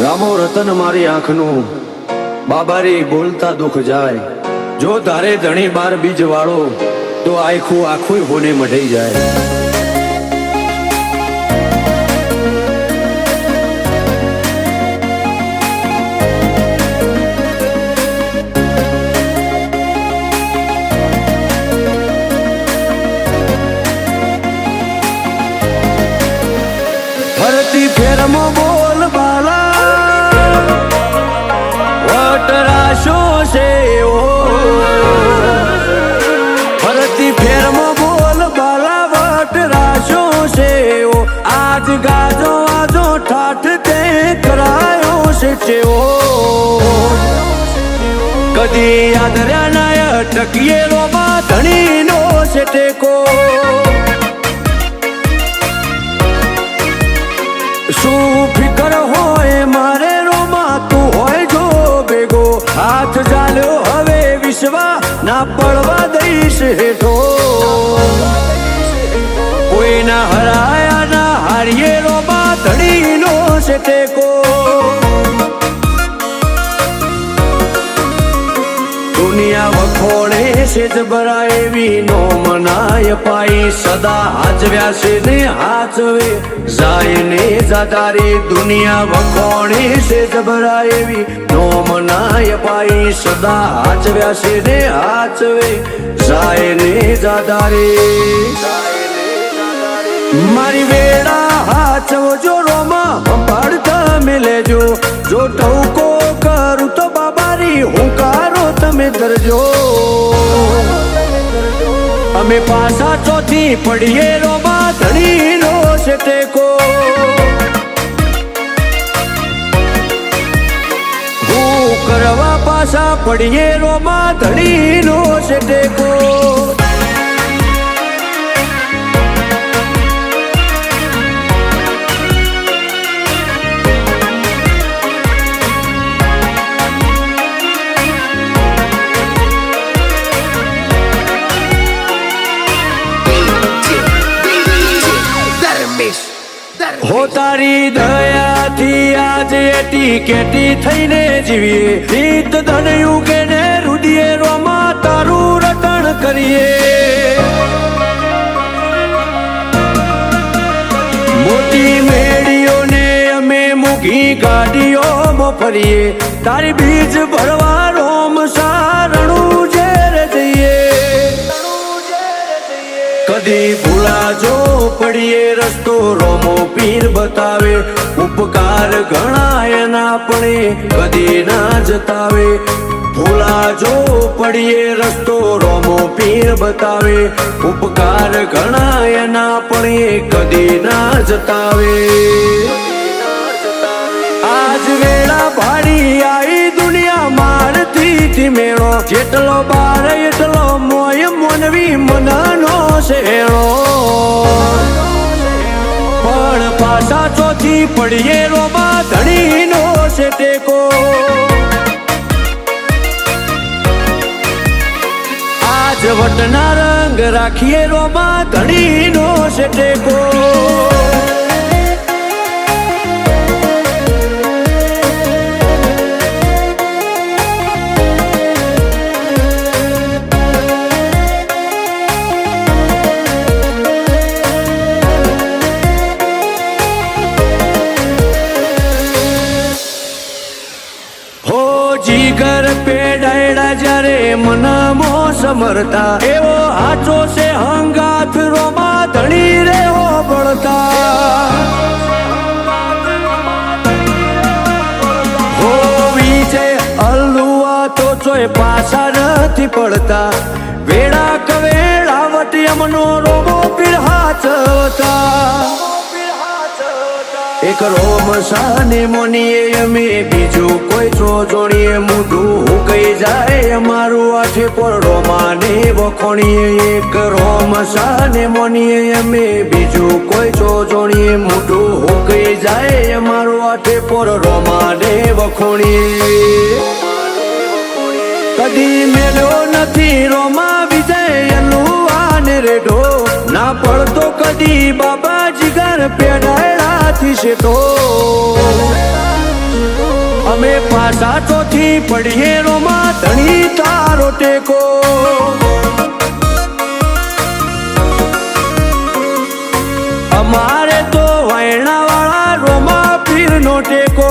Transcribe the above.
રામો રતન મારી આંખનું બાબારી બોલતા દુખ જાય જો તારે ધણી બાર બીજ વાળો તો આખું આખું હોને મઢઈ જાય ફરતી ફેરમો બોલ બાલા વટરાશો છે ફરતી ફેરમો બોલ બાલા વટરાશો છે આજ ગાજો આજો ઠાઠ તે કરાયો છે ચેવો કદી આદર્યા નાય ટકીએ રોબા ધણીનો છે ટેકો શું ફિકર હોય મારે રોમા તું હોય જો ભેગો હાથ ચાલ્યો હવે વિશ્વા ના પડવા દઈશ હેઠો કોઈના હરાયા ના હારીએ રોમા ધણીનો છે ટેકો દુનિયા વખોડે છે જબરા એવી નો મનાય પાઈ સદા હાચવ્યા છે ને હાચવે જાય ને જાતારી દુનિયા વખોડે છે જબરા એવી નો મનાય પાઈ સદા હાચવ્યા છે ને હાચવે જાય ને જાતારી મારી વેળા હાચવો જો રોમા પાડતા મેલેજો જો ટવકો કરું તો બાબારી હુંકારો તમે ધરજો અમે પાછા ચોથી પડીએ રોમા ધણીનો છે ટેકો હું કરવા પાછા પડીએ રોમા ધણીનો છે ટેકો હો તારી દયાથી આજે એટી કેટી થઈને જીવીએ રીત ધનયું કે ને રુદિએ રોમા તારું રટણ કરીએ મોટી મેડીઓને અમે મૂકી ગાડીઓમાં ફરીએ તારી બીજ ભરવા રોમ સારણું ઝેર જઈએ કદી ભૂલાજો પડીએ રસ્તો રોમો પીર બતાવે ઉપકાર ઘણા એના પણ કદી ના જતાવે ભૂલાજો પડીએ રસ્તો રોમો પીર બતાવે ઉપકાર ઘણા એના પણ કદી ના જતાવે આજ વેળા ભાડી આઈ દુનિયા મારથી મેળો જેટલો બાર એટલો મોય મોનવી મનનો શેળો પણ પાછા ચોથી પડીએ રોમા ધણીનો છે ટેકો આજ વટના રંગ રાખીએ રોમા ધણીનો છે ટેકો જીગર પેડાયડા જ્યારે મનમો સમરતા એવો હાચો છે હંગાથ રોમા ધણી રે હો બળતા હો વિજય અલ્લુઆ તો ચોય પાછા નથી પડતા વેળા કવેળા વટી અમનો રોમો પીર હાચવતા એક રોમ સાને મોનીએ અમે બીજું કોઈ છો જોડીએ મૂઢું હુકાઈ જાય અમારું આઠે પર રોમાને વખોણીએ એક રોમ સાને મોનીએ અમે બીજું કોઈ છો જોડીએ મૂઢું હુકાઈ જાય અમારું આઠે પર રોમાને વખોણીએ કદી મેળ્યો નથી રોમા વિજય અલ્લુઆને રેઢો ના પડતો કદી બાબા જીગર પેડાયડાથી શેઠો પાછા ચોથી પડીએ રોમાં ધણી તારો ટેકો અમારે તો વાયણા વાળા રોમા પીર નો ટેકો